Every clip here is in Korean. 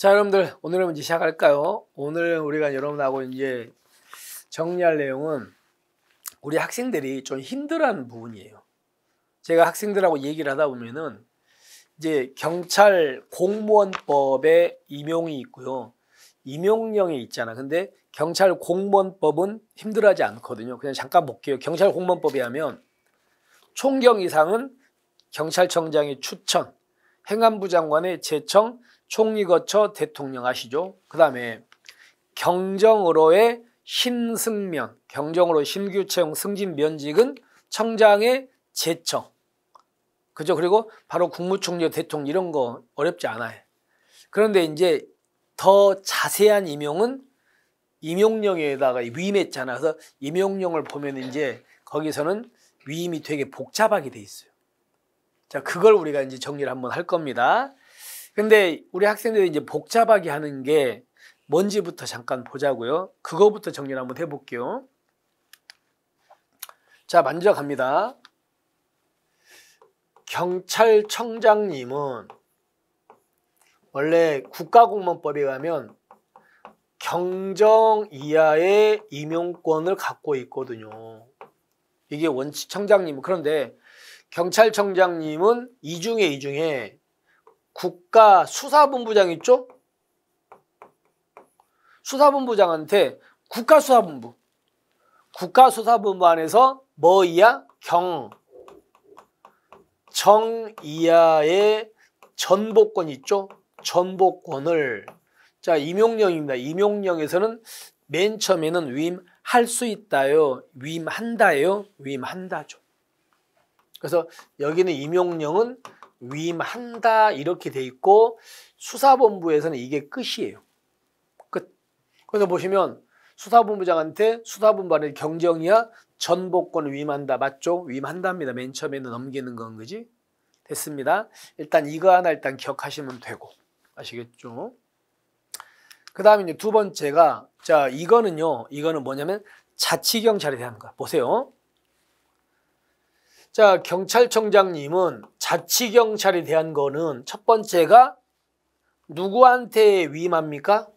자, 여러분들 오늘은 이제 시작할까요? 오늘 우리가 여러분하고 이제 정리할 내용은 우리 학생들이 좀 힘들어하는 부분이에요. 제가 학생들하고 얘기를 하다 보면은 이제 경찰 공무원법에 임용이 있고요. 임용령이 있잖아. 근데 경찰 공무원법은 힘들어하지 않거든요. 그냥 잠깐 볼게요. 경찰 공무원법에 하면 총경 이상은 경찰청장의 추천, 행안부 장관의 제청, 총리 거쳐 대통령 아시죠? 그 다음에 경정으로의 신승면, 경정으로 신규 채용 승진 면직은 청장의 제청. 그죠? 그리고 바로 국무총리 대통령 이런 거 어렵지 않아요. 그런데 이제 더 자세한 임용은 임용령에다가 위임했잖아. 그래서 임용령을 보면 이제 거기서는 위임이 되게 복잡하게 돼 있어요. 자, 그걸 우리가 이제 정리를 한번 할 겁니다. 근데 우리 학생들이 이제 복잡하게 하는 게 뭔지부터 잠깐 보자고요. 그거부터 정리를 한번 해볼게요. 자, 먼저 갑니다. 경찰청장님은 원래 국가공무원법에 의하면 경정 이하의 임용권을 갖고 있거든요. 이게 원칙 청장님은. 그런데 경찰청장님은 이 중에 국가수사본부장 있죠? 수사본부장한테 국가수사본부 안에서 뭐 이하? 정 이하의 전보권 있죠? 전보권을. 자, 임용령입니다. 임용령에서는 맨 처음에는 위임할 수 있다요, 위임한다요, 위임한다죠. 그래서 여기는 임용령은 위임한다 이렇게 돼 있고 수사본부에서는 이게 끝이에요. 끝. 그래서 보시면 수사본부장한테 수사본부 안에 경정이야 전보권 위임한다. 맞죠? 위임한답니다. 맨 처음에는 넘기는 건 거지. 됐습니다. 일단 이거 하나 일단 기억하시면 되고. 아시겠죠? 그 다음에 이제 두 번째가, 자, 이거는 뭐냐면 자치경찰에 대한 거야. 보세요. 자, 경찰청장님은 자치경찰에 대한 거는 첫 번째가 누구한테 위임합니까?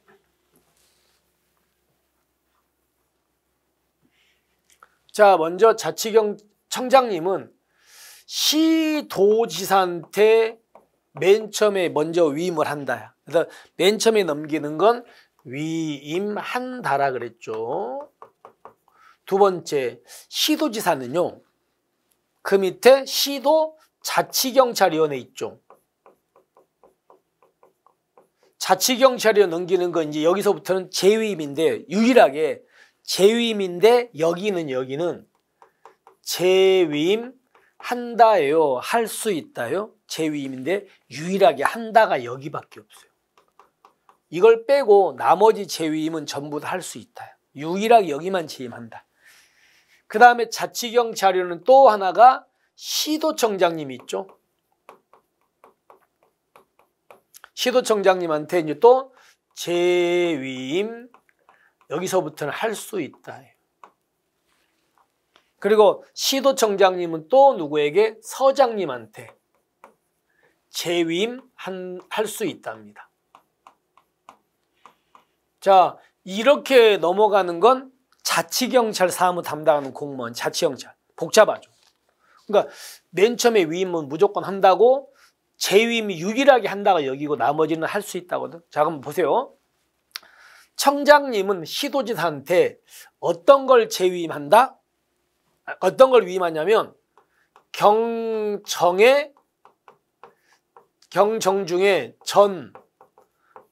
자, 먼저 자치경청장님은 시도지사한테 맨 처음에 먼저 위임을 한다. 그래서 맨 처음에 넘기는 건 위임한다라 그랬죠. 두 번째, 시도지사는요, 그 밑에 시도 자치경찰위원회 있죠. 자치경찰위원회 넘기는 건 이제 여기서부터는 재위임인데, 유일하게 재위임인데 여기는 재위임 한다예요. 할 수 있다요. 재위임인데 유일하게 한다가 여기밖에 없어요. 이걸 빼고 나머지 재위임은 전부 다 할 수 있다. 유일하게 여기만 재임한다. 그 다음에 자치경찰위원회는 또 하나가 시도청장님이 있죠. 시도청장님한테 이제 또 재위임 여기서부터는 할 수 있다. 그리고 시도청장님은 또 누구에게? 서장님한테 재위임 할 수 있답니다. 자, 이렇게 넘어가는 건 자치경찰 사무 담당하는 공무원, 자치경찰. 복잡하죠. 그러니까 맨 처음에 위임은 무조건 한다고, 재위임이 유일하게 한다가 여기고 나머지는 할 수 있다거든. 자, 그럼 보세요. 청장님은 시도지사한테 어떤 걸 재위임한다? 어떤 걸 위임하냐면 경정 중에 전,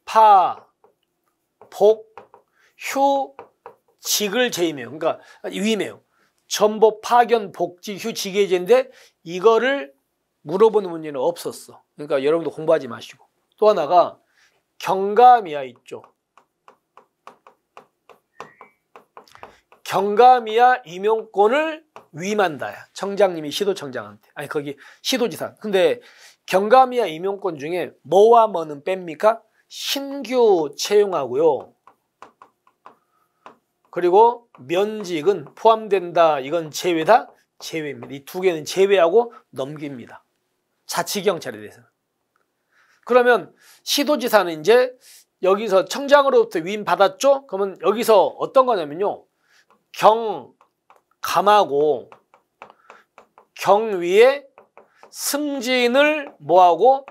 파, 복, 휴, 직을 재임해요. 그러니까 위임해요. 전보, 파견, 복지, 휴, 직의제인데 이거를 물어보는 문제는 없었어. 그러니까 여러분도 공부하지 마시고. 또 하나가 경감이야 있죠. 경감이야 임용권을 위임한다야. 청장님이 시도청장한테. 아니 거기 시도지사. 근데 경감이야 임용권 중에 뭐와 뭐는 뺍니까? 신규 채용하고요. 그리고 면직은 포함된다. 이건 제외다? 제외입니다. 이 두 개는 제외하고 넘깁니다. 자치경찰에 대해서는. 그러면 시도지사는 이제 여기서 청장으로부터 위임 받았죠? 그러면 여기서 어떤 거냐면요. 경감하고 경위에 승진을 뭐하고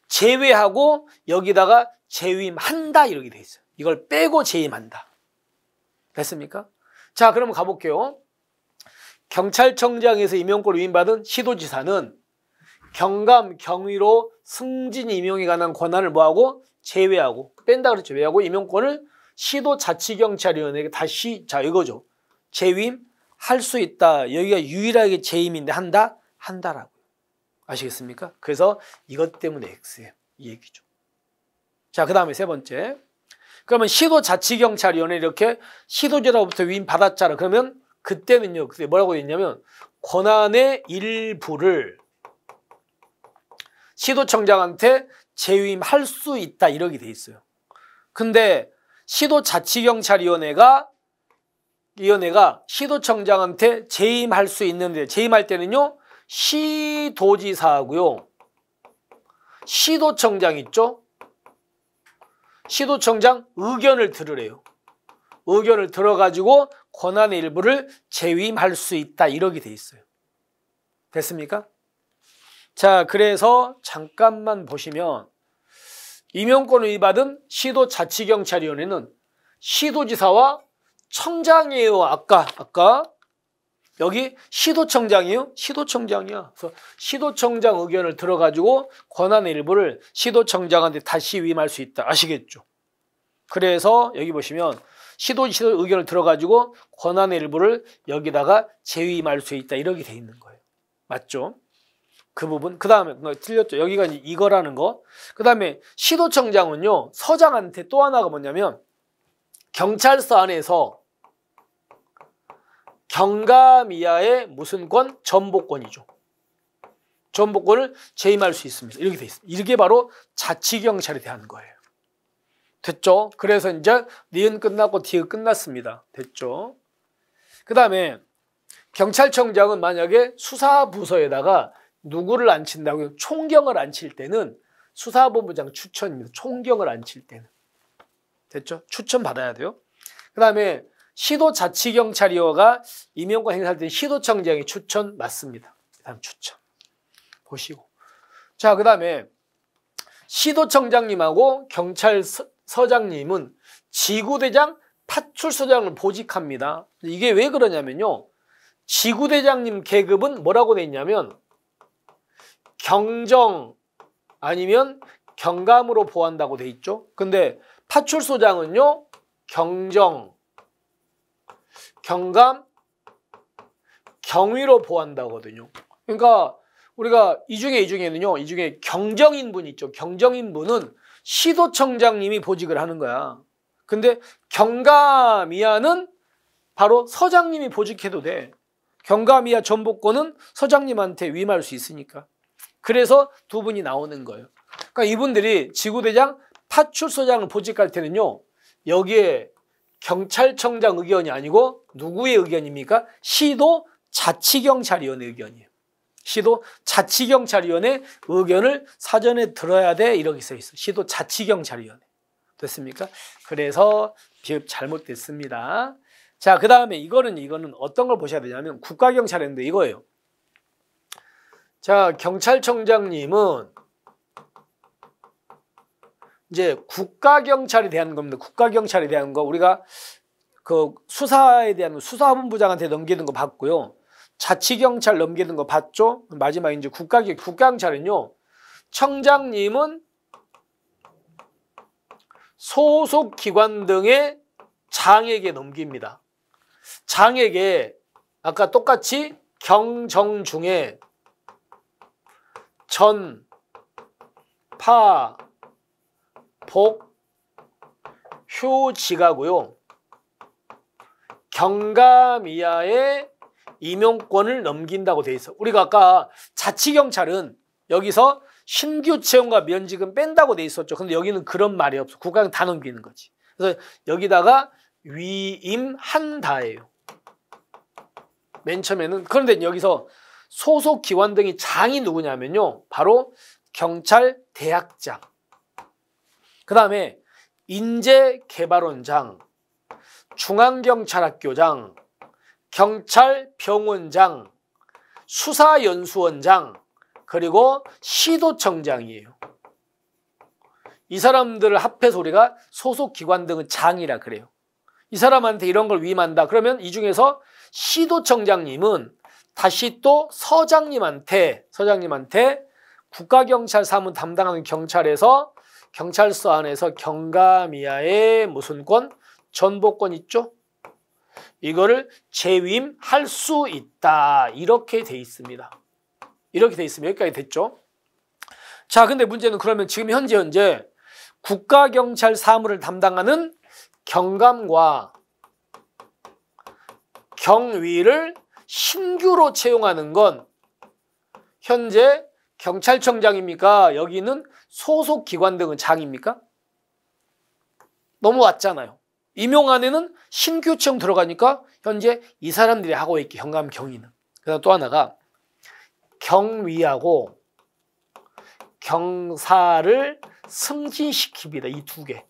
제외하고 여기다가 재위임한다 이렇게 돼 있어요. 이걸 빼고 재임한다. 됐습니까? 자, 그러면 가볼게요. 경찰청장에서 임용권을 위임받은 시도지사는 경감, 경위로 승진 임용에 관한 권한을 뭐하고 제외하고 뺀다 그랬죠. 제외하고 임용권을 시도자치경찰위원회에게 다시 자 이거죠. 재임할 수 있다. 여기가 유일하게 재임인데 한다라고. 아시겠습니까? 그래서 이것 때문에 X예요. 이 얘기죠. 자, 그 다음에 세 번째. 그러면 시도자치경찰위원회 이렇게 시도지사로부터 위임 받았잖아. 그러면 그때는요. 그때 뭐라고 했냐면 권한의 일부를 시도청장한테 재위임할 수 있다 이렇게 돼 있어요. 근데 시도자치경찰위원회가 시도청장한테 재임할 수 있는데 재임할 때는요. 시도지사하고요. 시도청장 있죠? 시도청장 의견을 들으래요. 의견을 들어가지고 권한의 일부를 재위임할 수 있다 이렇게 돼 있어요. 됐습니까? 자, 그래서 잠깐만 보시면 임용권을 위임받은 시도자치경찰위원회는 시도지사와 청장이에요. 아까 여기 시도청장이에요. 시도청장이야. 그래서 시도청장 의견을 들어가지고 권한의 일부를 시도청장한테 다시 위임할 수 있다. 아시겠죠? 그래서 여기 보시면 시도지사 의견을 들어가지고 권한의 일부를 여기다가 재위임할 수 있다. 이렇게 돼 있는 거예요. 맞죠? 그 부분. 그 다음에 틀렸죠. 여기가 이거라는 거. 그 다음에 시도청장은요. 서장한테 또 하나가 뭐냐면 경찰서 안에서 경감 이하의 무슨 권? 전보권이죠. 전보권을 재임할 수 있습니다. 이렇게 돼 있습니다. 이게 바로 자치경찰에 대한 거예요. 됐죠? 그래서 이제 니은 끝났고 디귿 끝났습니다. 됐죠? 그 다음에 경찰청장은 만약에 수사부서에다가 누구를 앉힌다고요? 총경을 앉힐 때는 수사본부장 추천입니다. 총경을 앉힐 때는. 됐죠? 추천 받아야 돼요. 그 다음에 시도자치경찰위원회가 임용권 행사할 때 시도청장의 추천 맞습니다. 그 다음 추천 보시고. 자, 그 다음에 시도청장님하고 경찰서장님은 지구대장 파출소장을 보직합니다. 이게 왜 그러냐면요. 지구대장님 계급은 뭐라고 돼 있냐면 경정 아니면 경감으로 보한다고 돼 있죠. 근데 파출소장은요. 경정, 경감, 경위로 보한다고 하거든요. 그러니까 우리가 이 중에 경정인분 있죠. 경정인분은 시도청장님이 보직을 하는 거야. 근데 경감 이하는 바로 서장님이 보직해도 돼. 경감 이하 전보권은 서장님한테 위임할 수 있으니까. 그래서 두 분이 나오는 거예요. 그러니까 이분들이 지구대장, 파출소장을 보직할 때는요. 여기에 경찰청장 의견이 아니고 누구의 의견입니까? 시도자치경찰위원회 의견이에요. 시도자치경찰위원회 의견을 사전에 들어야 돼 이렇게 써 있어요. 시도자치경찰위원회. 됐습니까? 그래서 비읍 잘못됐습니다. 자, 그 다음에 이거는 어떤 걸 보셔야 되냐면 국가경찰인데 이거예요. 자, 경찰청장님은 이제 국가경찰에 대한 겁니다. 국가경찰에 대한 거 우리가 그 수사에 대한 수사본부장한테 넘기는 거 봤고요. 자치경찰 넘기는 거 봤죠? 마지막에 이제 국가경찰은요. 청장님은 소속 기관 등의 장에게 넘깁니다. 장에게 아까 똑같이 경정 중에 전, 파, 복, 휴지가고요. 경감 이하의 임용권을 넘긴다고 돼 있어. 우리가 아까 자치경찰은 여기서 신규 채용과 면직은 뺀다고 돼 있었죠. 근데 여기는 그런 말이 없어. 국가경 다 넘기는 거지. 그래서 여기다가 위임한다예요. 맨 처음에는. 그런데 여기서 소속 기관 등의 장이 누구냐면요. 바로 경찰대학장. 그 다음에 인재개발원장, 중앙경찰학교장, 경찰병원장, 수사연수원장, 그리고 시도청장이에요. 이 사람들을 합해서 우리가 소속기관 등은 장이라 그래요. 이 사람한테 이런 걸 위임한다. 그러면 이 중에서 시도청장님은 다시 또 서장님한테 국가경찰 사무 담당하는 경찰에서 경찰서 안에서 경감이하의 무슨 권? 전보권 있죠? 이거를 재위임할 수 있다. 이렇게 돼 있습니다. 이렇게 돼 있으면 여기까지 됐죠? 자, 근데 문제는 그러면 지금 현재 국가경찰 사무를 담당하는 경감과 경위를 신규로 채용하는 건 현재 경찰청장입니까? 여기는 소속기관 등은 장입니까? 넘어왔잖아요. 임용안에는 신규 채용 들어가니까 현재 이 사람들이 하고 있게 경감 경위는. 그다음 또 하나가 경위하고 경사를 승진시킵니다. 이 두 개.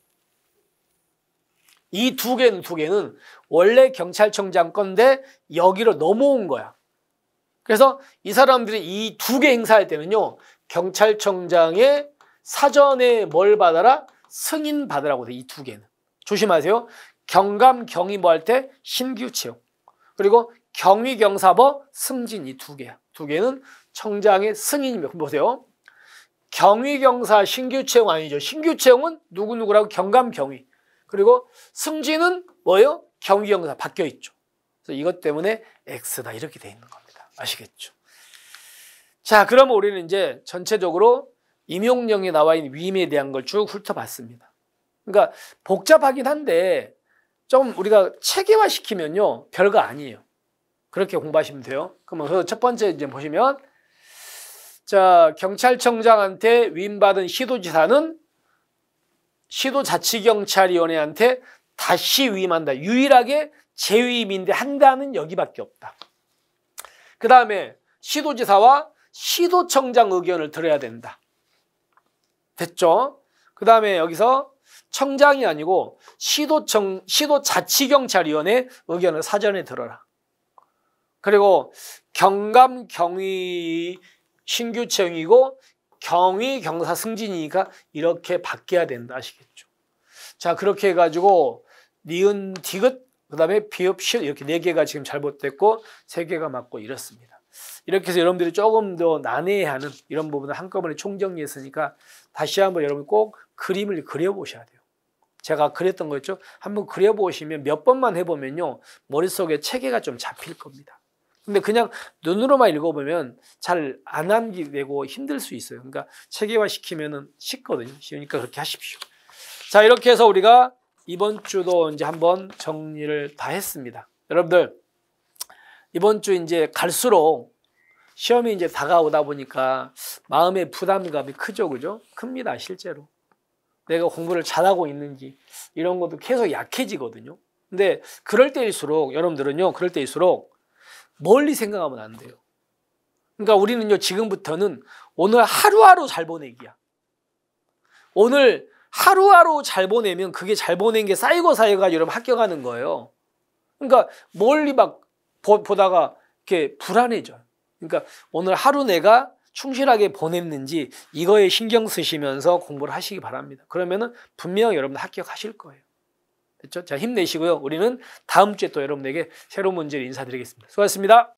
이 두 개는 원래 경찰청장 건데 여기로 넘어온 거야. 그래서 이 사람들이 이 두 개 행사할 때는요, 경찰청장의 사전에 뭘 받아라? 승인 받으라고 돼. 이 두 개는. 조심하세요. 경감, 경위 뭐 할 때 신규 채용. 그리고 경위, 경사버, 승진 이 두 개야. 두 개는 청장의 승인입니다. 보세요. 경위, 경사, 신규 채용 아니죠. 신규 채용은 누구누구라고 경감, 경위. 그리고 승진은 뭐예요? 경위, 경사 바뀌어 있죠. 그래서 이것 때문에 X다 이렇게 돼 있는 겁니다. 아시겠죠? 자, 그러면 우리는 이제 전체적으로 임용령에 나와 있는 위임에 대한 걸 쭉 훑어봤습니다. 그러니까 복잡하긴 한데 좀 우리가 체계화시키면요 별거 아니에요. 그렇게 공부하시면 돼요. 그러면 첫 번째 이제 보시면, 자, 경찰청장한테 위임받은 시도지사는 시도자치경찰위원회한테 다시 위임한다. 유일하게 재위임인데 한다는 여기밖에 없다. 그 다음에 시도지사와 시도청장 의견을 들어야 된다. 됐죠? 그 다음에 여기서 청장이 아니고 시도자치경찰위원회 의견을 사전에 들어라. 그리고 경감, 경위 신규 채용이고 경위, 경사 승진이니까 이렇게 바뀌어야 된다. 아시겠죠? 자, 그렇게 해가지고 니은, 디귿, 그 다음에 비읍, 시읒 이렇게 4개가 지금 잘못됐고 3개가 맞고 이렇습니다. 이렇게 해서 여러분들이 조금 더 난해해하는 이런 부분을 한꺼번에 총정리했으니까 다시 한번 여러분 꼭 그림을 그려보셔야 돼요. 제가 그렸던 거 있죠? 한번 그려보시면 몇 번만 해보면요 머릿속에 체계가 좀 잡힐 겁니다. 근데 그냥 눈으로만 읽어보면 잘 안 암기되고 힘들 수 있어요. 그러니까 체계화 시키면은 쉽거든요. 쉬우니까 그렇게 하십시오. 자, 이렇게 해서 우리가 이번 주도 이제 한번 정리를 다 했습니다. 여러분들, 이번 주 이제 갈수록 시험이 이제 다가오다 보니까 마음의 부담감이 크죠, 그죠? 큽니다, 실제로. 내가 공부를 잘하고 있는지 이런 것도 계속 약해지거든요. 근데 그럴 때일수록 여러분들은요, 그럴 때일수록 멀리 생각하면 안 돼요. 그러니까 우리는요, 지금부터는 오늘 하루하루 잘 보내기야. 오늘 하루하루 잘 보내면 그게 잘 보낸 게 쌓이고 쌓여가지고 여러분 합격하는 거예요. 그러니까 멀리 막 보다가 이렇게 불안해져요. 그러니까 오늘 하루 내가 충실하게 보냈는지 이거에 신경 쓰시면서 공부를 하시기 바랍니다. 그러면은 분명히 여러분 합격하실 거예요. 됐죠? 자, 힘내시고요. 우리는 다음 주에 또 여러분에게 새로운 문제를 인사드리겠습니다. 수고하셨습니다.